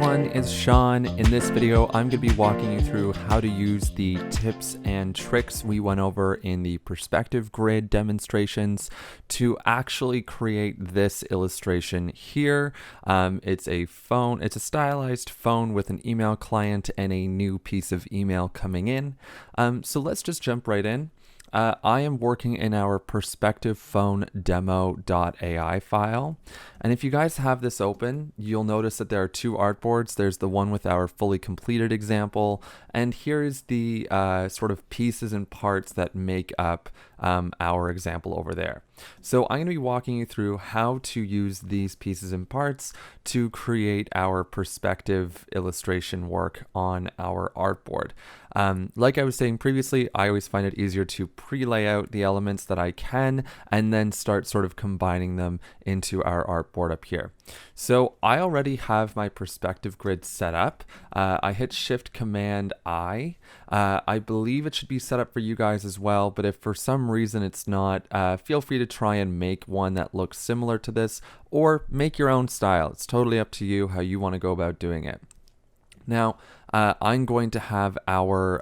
everyone, it's Sean. In this video, I'm going to be walking you through how to use the tips and tricks we went over in the perspective grid demonstrations to actually create this illustration here. It's a stylized phone with an email client and a new piece of email coming in. So let's just jump right in. I am working in our perspective phone demo.ai file. And if you guys have this open, you'll notice that there are two artboards. There's the one with our fully completed example. And here is the sort of pieces and parts that make up our example over there. So I'm going to be walking you through how to use these pieces and parts to create our perspective illustration work on our artboard. Like I was saying previously, I always find it easier to pre-lay out the elements that I can and then start sort of combining them into our artboard up here. So I already have my perspective grid set up. I hit Shift Command I. I believe it should be set up for you guys as well, but if for some reason it's not, feel free to try and make one that looks similar to this or make your own style. It's totally up to you how you want to go about doing it. Now, I'm going to have our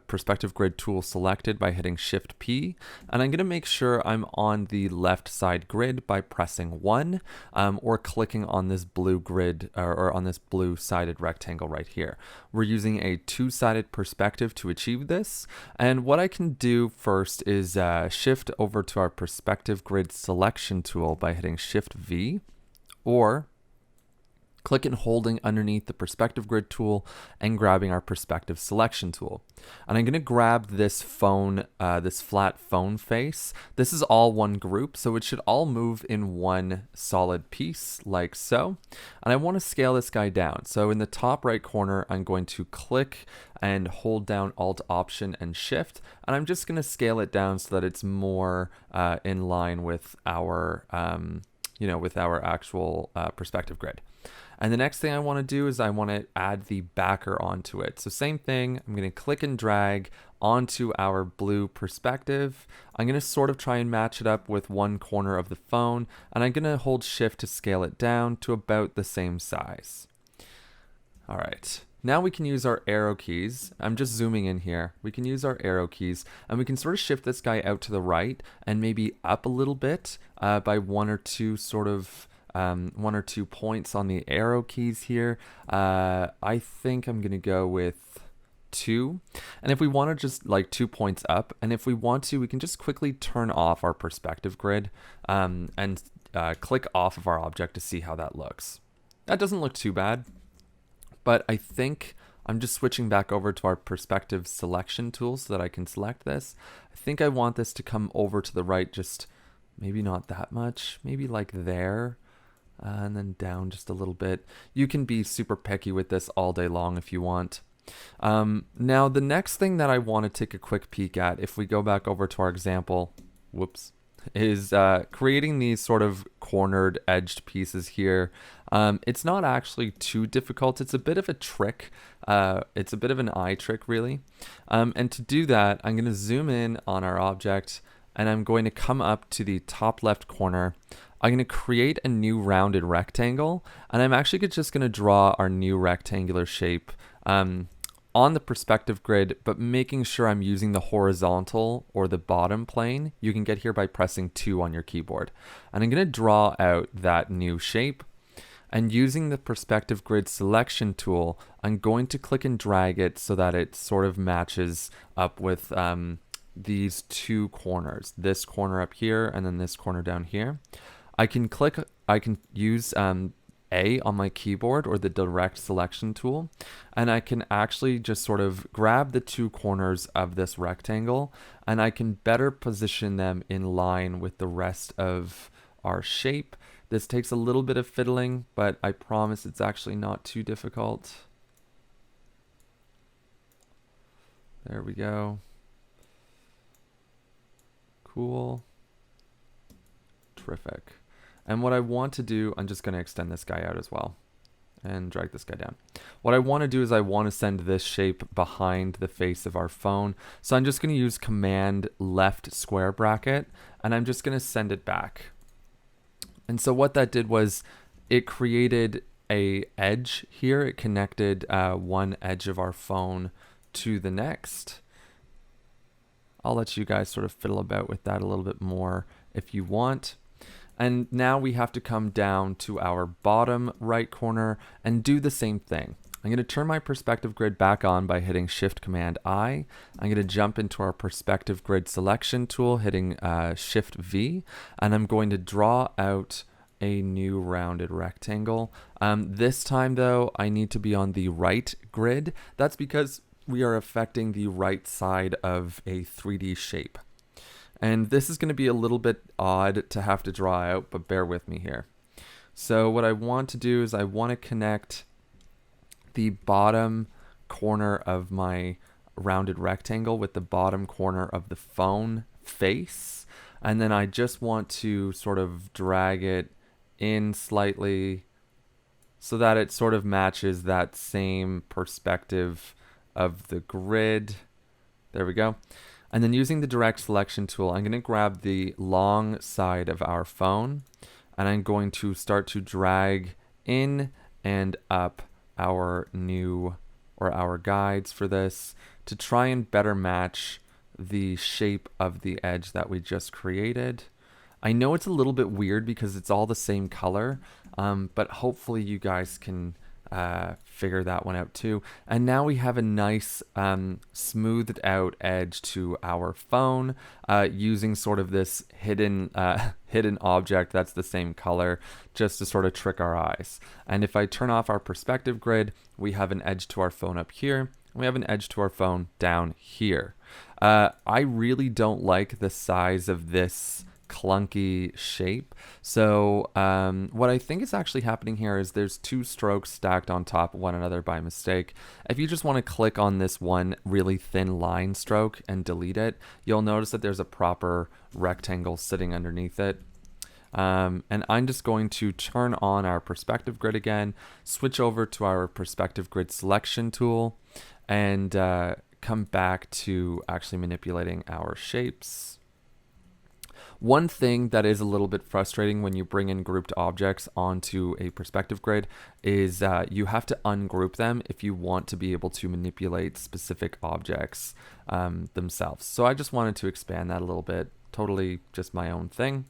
perspective grid tool selected by hitting Shift P, and I'm going to make sure I'm on the left side grid by pressing 1 or clicking on this blue grid or on this blue sided rectangle right here. We're using a two-sided perspective to achieve this, and what I can do first is shift over to our perspective grid selection tool by hitting Shift V, or click and holding underneath the perspective grid tool and grabbing our perspective selection tool. And I'm going to grab this phone, this flat phone face. This is all one group, so it should all move in one solid piece like so. And I want to scale this guy down. So in the top right corner, I'm going to click and hold down Alt, Option, and Shift. And I'm just going to scale it down so that it's more in line with our, with our actual perspective grid. And the next thing I want to do is I want to add the backer onto it. So same thing, I'm going to click and drag onto our blue perspective. I'm going to sort of try and match it up with one corner of the phone, and I'm going to hold Shift to scale it down to about the same size. All right. Now we can use our arrow keys. I'm just zooming in here. We can use our arrow keys and we can sort of shift this guy out to the right and maybe up a little bit by one or two points on the arrow keys here. I think I'm going to go with 2. And if we want to just like 2 points up, and if we want to, we can just quickly turn off our perspective grid and click off of our object to see how that looks. That doesn't look too bad. But I think I'm just switching back over to our perspective selection tool so that I can select this. I think I want this to come over to the right, just maybe not that much, maybe like there, and then down just a little bit. You can be super picky with this all day long if you want. Now, the next thing that I want to take a quick peek at, if we go back over to our example, is creating these sort of cornered edged pieces here. It's not actually too difficult. It's a bit of a trick. It's a bit of an eye trick, really. And to do that, I'm going to zoom in on our object, and I'm going to come up to the top left corner. I'm going to create a new rounded rectangle, and I'm actually just going to draw our new rectangular shape on the perspective grid, but making sure I'm using the horizontal or the bottom plane. You can get here by pressing 2 on your keyboard. And I'm going to draw out that new shape. And using the perspective grid selection tool, I'm going to click and drag it so that it sort of matches up with these two corners, this corner up here and then this corner down here. I can use A on my keyboard or the direct selection tool, and I can actually just sort of grab the two corners of this rectangle, and I can better position them in line with the rest of our shape. This takes a little bit of fiddling, but I promise it's actually not too difficult. There we go. Cool. Terrific. And what I want to do, I'm just going to extend this guy out as well and drag this guy down. What I want to do is I want to send this shape behind the face of our phone. So I'm just going to use Command left square bracket, and I'm just going to send it back. And so what that did was it created a edge here. It connected one edge of our phone to the next. I'll let you guys sort of fiddle about with that a little bit more if you want. And now we have to come down to our bottom right corner and do the same thing. I'm going to turn my perspective grid back on by hitting Shift Command I. I'm going to jump into our perspective grid selection tool, hitting Shift V, and I'm going to draw out a new rounded rectangle. This time though, I need to be on the right grid. That's because we are affecting the right side of a 3D shape. And this is going to be a little bit odd to have to draw out, but bear with me here. So what I want to do is I want to connect the bottom corner of my rounded rectangle with the bottom corner of the phone face. And then I just want to sort of drag it in slightly so that it sort of matches that same perspective of the grid. There we go. And then using the direct selection tool, I'm going to grab the long side of our phone and I'm going to start to drag in and up our new or our guides for this to try and better match the shape of the edge that we just created. I know it's a little bit weird because it's all the same color, but hopefully you guys can figure that one out too. And now we have a nice smoothed out edge to our phone using sort of this hidden object that's the same color just to sort of trick our eyes. And if I turn off our perspective grid, we have an edge to our phone up here. And we have an edge to our phone down here. I really don't like the size of this clunky shape. So what I think is actually happening here is there's two strokes stacked on top of one another by mistake. If you just want to click on this one really thin line stroke and delete it, you'll notice that there's a proper rectangle sitting underneath it. And I'm just going to turn on our perspective grid again, switch over to our perspective grid selection tool, and come back to actually manipulating our shapes. One thing that is a little bit frustrating when you bring in grouped objects onto a perspective grid is you have to ungroup them if you want to be able to manipulate specific objects themselves. So I just wanted to expand that a little bit, totally just my own thing.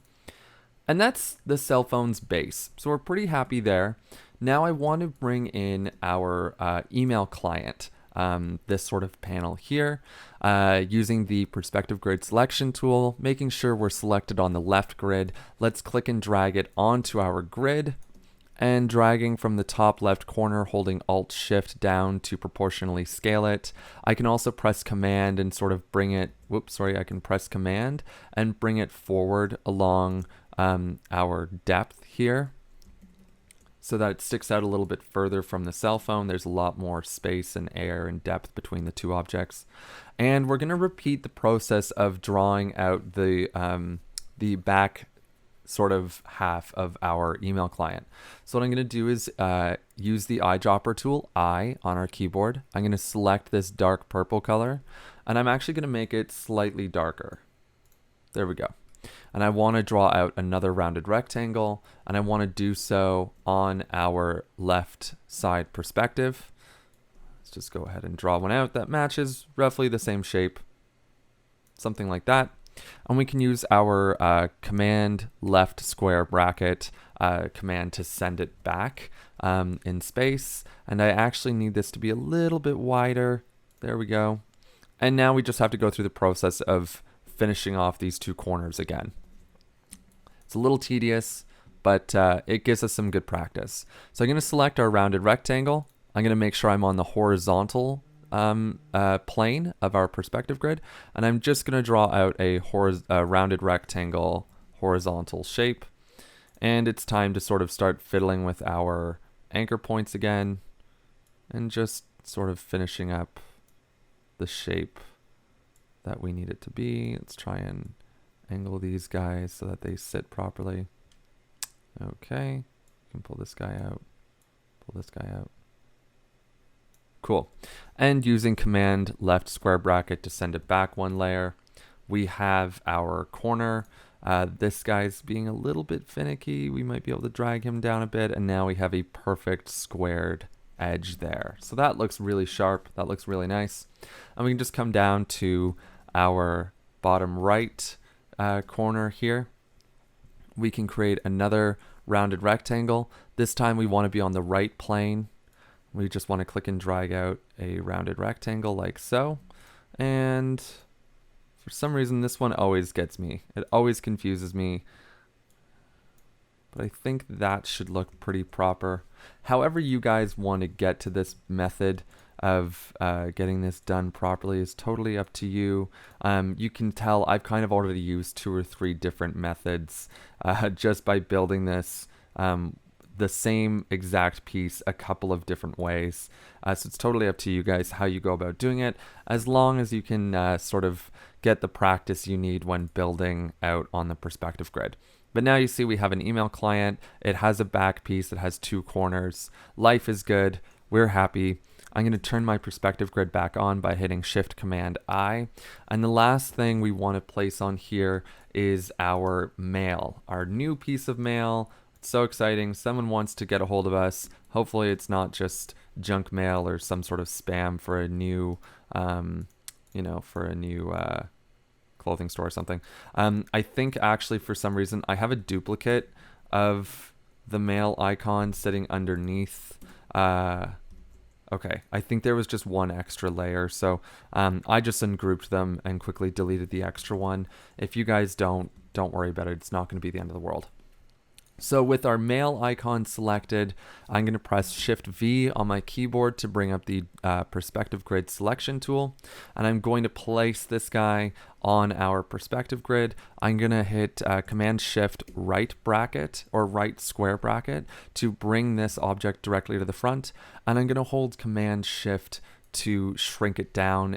And that's the cell phone's base. So we're pretty happy there. Now I want to bring in our email client. This sort of panel here, using the perspective grid selection tool, making sure we're selected on the left grid. Let's click and drag it onto our grid and dragging from the top left corner, holding Alt Shift down to proportionally scale it. I can also press Command and sort of bring it, I can press Command and bring it forward along our depth here, so that it sticks out a little bit further from the cell phone. There's a lot more space and air and depth between the two objects. And we're going to repeat the process of drawing out the back sort of half of our email client. So what I'm going to do is use the eyedropper tool, I, on our keyboard. I'm going to select this dark purple color, and I'm actually going to make it slightly darker. There we go. And I want to draw out another rounded rectangle, and I want to do so on our left side perspective. Let's just go ahead and draw one out that matches roughly the same shape, something like that. And we can use our command left square bracket command to send it back in space. And I actually need this to be a little bit wider. There we go. And now we just have to go through the process of finishing off these two corners again. It's a little tedious, but it gives us some good practice. So I'm going to select our rounded rectangle. I'm going to make sure I'm on the horizontal plane of our perspective grid, and I'm just going to draw out a rounded rectangle horizontal shape. And it's time to sort of start fiddling with our anchor points again and just sort of finishing up the shape that we need it to be. Let's try and angle these guys so that they sit properly. Okay, you can pull this guy out, pull this guy out. Cool. And using command left square bracket to send it back one layer, we have our corner This guy's being a little bit finicky. We might be able to drag him down a bit, and now we have a perfect squared edge there. So that looks really sharp. That looks really nice. And we can just come down to our bottom right corner here. We can create another rounded rectangle. This time we want to be on the right plane. We just want to click and drag out a rounded rectangle like so. And for some reason, this one always gets me. It always confuses me. But I think that should look pretty proper. However you guys want to get to this method of getting this done properly is totally up to you. You can tell I've kind of already used 2 or 3 different methods just by building this the same exact piece a couple of different ways. So it's totally up to you guys how you go about doing it, as long as you can sort of get the practice you need when building out on the perspective grid. But now you see we have an email client. It has a back piece. It has 2 corners. Life is good. We're happy. I'm going to turn my perspective grid back on by hitting Shift Command I. And the last thing we want to place on here is our mail, our new piece of mail. It's so exciting. Someone wants to get a hold of us. Hopefully it's not just junk mail or some sort of spam for a new, for a new clothing store or something. I think actually for some reason I have a duplicate of the mail icon sitting underneath. Okay, I think there was just one extra layer, so I just ungrouped them and quickly deleted the extra one. If you guys don't worry about it. It's not going to be the end of the world. So with our mail icon selected, I'm going to press Shift V on my keyboard to bring up the perspective grid selection tool. And I'm going to place this guy on our perspective grid. I'm going to hit Command Shift right bracket or right square bracket to bring this object directly to the front. And I'm going to hold Command Shift to shrink it down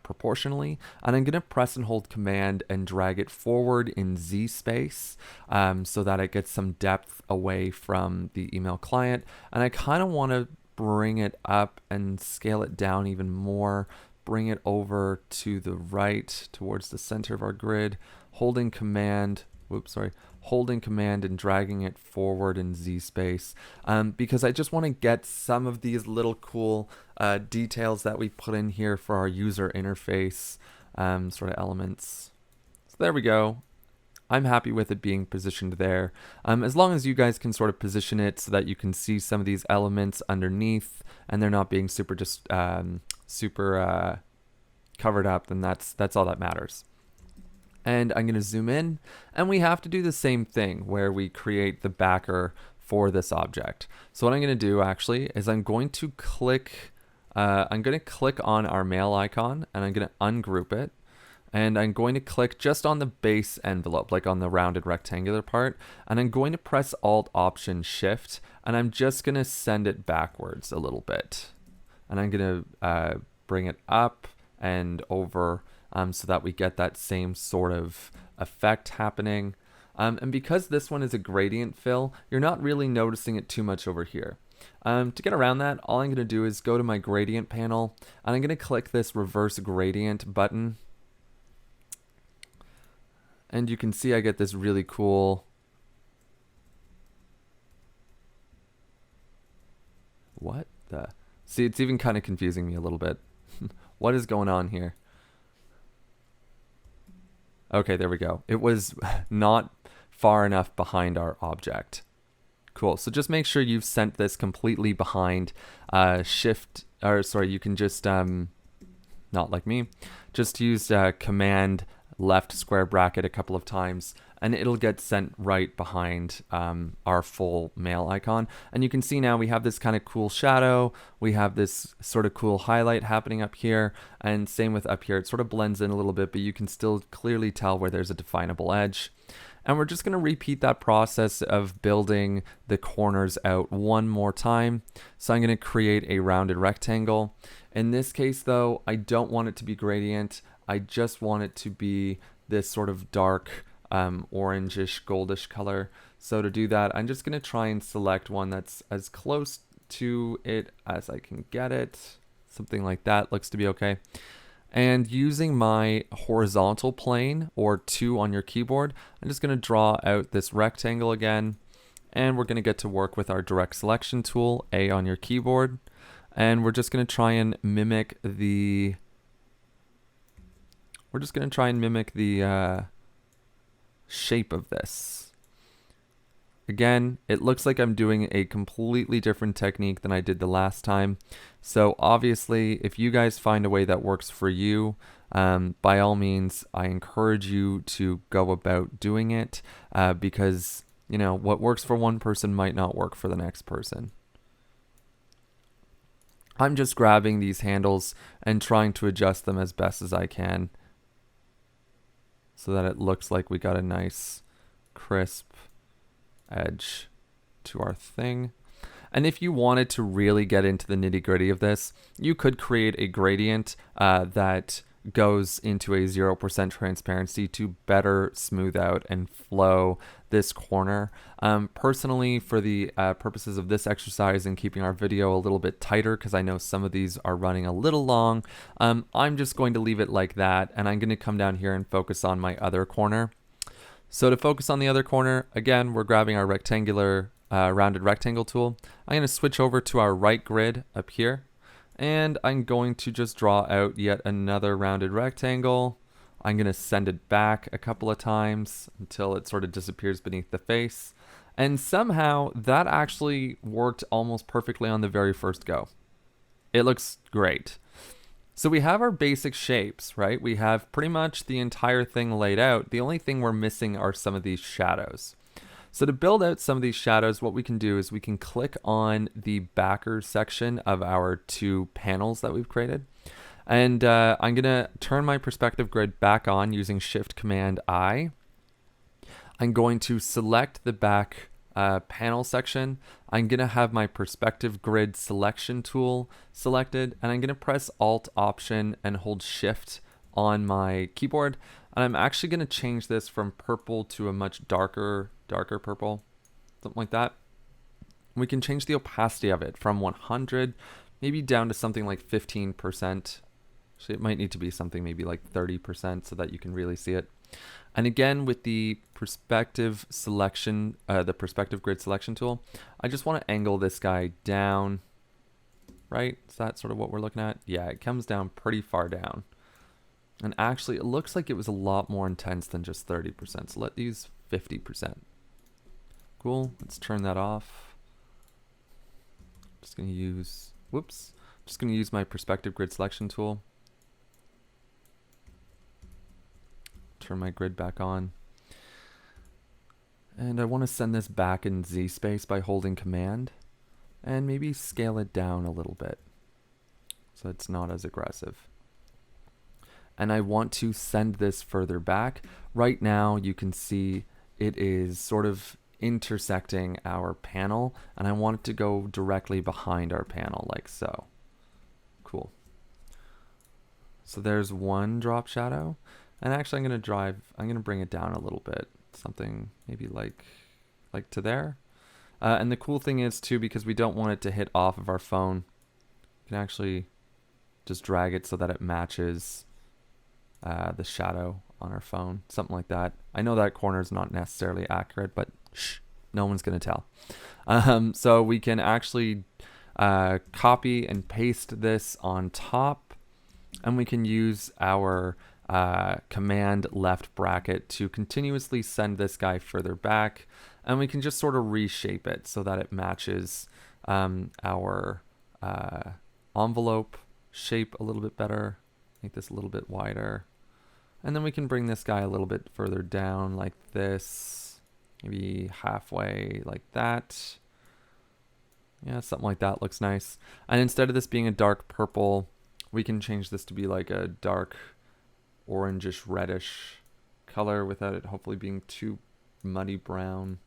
proportionally, and I'm going to press and hold Command and drag it forward in Z space so that it gets some depth away from the email client. And I kind of want to bring it up and scale it down even more, bring it over to the right towards the center of our grid, holding Command and dragging it forward in Z space because I just want to get some of these little cool details that we put in here for our user interface sort of elements. So there we go. I'm happy with it being positioned there. As long as you guys can sort of position it so that you can see some of these elements underneath and they're not being super covered up, then that's all that matters. And I'm going to zoom in, and we have to do the same thing where we create the backer for this object. So what I'm going to do actually is I'm going to click on our mail icon, and I'm going to ungroup it, and I'm going to click just on the base envelope, like on the rounded rectangular part, and I'm going to press Alt Option Shift, and I'm just going to send it backwards a little bit, and I'm going to bring it up and over so that we get that same sort of effect happening. And because this one is a gradient fill, you're not really noticing it too much over here. To get around that, all I'm going to do is go to my gradient panel, and I'm going to click this reverse gradient button. And you can see I get this really cool... What the... See, it's even kind of confusing me a little bit. What is going on here? Okay, there we go. It was not far enough behind our object. Cool. So just make sure you've sent this completely behind you can just, not like me, just use Command left square bracket a couple of times, and it'll get sent right behind our full mail icon. And you can see now we have this kind of cool shadow. We have this sort of cool highlight happening up here, and same with up here. It sort of blends in a little bit, but you can still clearly tell where there's a definable edge. And we're just going to repeat that process of building the corners out one more time. So I'm going to create a rounded rectangle. In this case, though, I don't want it to be gradient. I just want it to be this sort of dark orangish, goldish color. So to do that, I'm just going to try and select one that's as close to it as I can get it. Something like that looks to be okay. And using my horizontal plane, or 2 on your keyboard, I'm just going to draw out this rectangle again. And we're going to get to work with our direct selection tool, A on your keyboard. And we're just going to try and mimic the shape of this. Again, it looks like I'm doing a completely different technique than I did the last time. So obviously, if you guys find a way that works for you, by all means, I encourage you to go about doing it, because, you know, what works for one person might not work for the next person. I'm just grabbing these handles and trying to adjust them as best as I can so that it looks like we got a nice crisp edge to our thing. And if you wanted to really get into the nitty-gritty of this, you could create a gradient that goes into a 0% transparency to better smooth out and flow this corner. Personally, for the purposes of this exercise and keeping our video a little bit tighter, because I know some of these are running a little long, I'm just going to leave it like that, and I'm going to come down here and focus on my other corner. So to focus on the other corner, again, we're grabbing our rectangular rounded rectangle tool. I'm going to switch over to our right grid up here, and I'm going to just draw out yet another rounded rectangle. I'm going to send it back a couple of times until it sort of disappears beneath the face. And somehow that actually worked almost perfectly on the very first go. It looks great. So we have our basic shapes, right? We have pretty much the entire thing laid out. The only thing we're missing are some of these shadows. So to build out some of these shadows, what we can do is we can click on the backer section of our 2 panels that we've created. And I'm going to turn my perspective grid back on using Shift-Command-I. I'm going to select the back panel section. I'm going to have my perspective grid selection tool selected, and I'm going to press Alt-Option and hold Shift on my keyboard. And I'm actually going to change this from purple to a much darker purple, something like that. We can change the opacity of it from 100 maybe down to something like 15%. Actually, it might need to be something maybe like 30% so that you can really see it. And again, with the perspective selection, the perspective grid selection tool, I just want to angle this guy down, right? Is that sort of what we're looking at? Yeah, it comes down pretty far down. And actually, it looks like it was a lot more intense than just 30%. So let's use 50%. Cool. Let's turn that off. Just going to use, just going to use my perspective grid selection tool. Turn my grid back on. And I want to send this back in Z space by holding Command. And maybe scale it down a little bit so it's not as aggressive. And I want to send this further back. Right now you can see it is sort of intersecting our panel, and I want it to go directly behind our panel like so. Cool. So there's one drop shadow, and actually I'm going to bring it down a little bit, something maybe like to there. And the cool thing is too, because we don't want it to hit off of our phone, you can actually just drag it so that it matches the shadow on our phone, something like that. I know that corner is not necessarily accurate, but shh, no one's going to tell. So we can actually copy and paste this on top, and we can use our command left bracket to continuously send this guy further back, and we can just sort of reshape it so that it matches our envelope shape a little bit better. Make this a little bit wider. And then we can bring this guy a little bit further down like this, maybe halfway like that. Yeah, something like that looks nice. And instead of this being a dark purple, we can change this to be like a dark orangish reddish color without it hopefully being too muddy brown.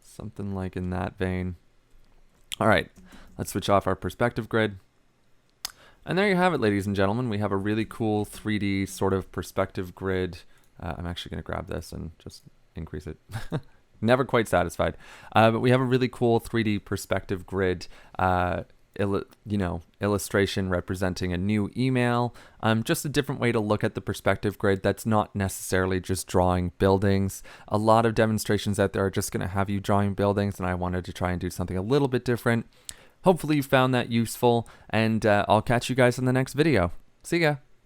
Something like in that vein. All right, let's switch off our perspective grid. And there you have it, ladies and gentlemen. We have a really cool 3D sort of perspective grid. I'm actually going to grab this and just increase it. Never quite satisfied. But we have a really cool 3D perspective grid illustration representing a new email. Just a different way to look at the perspective grid that's not necessarily just drawing buildings. A lot of demonstrations out there are just going to have you drawing buildings, and I wanted to try and do something a little bit different. Hopefully you found that useful, and I'll catch you guys in the next video. See ya!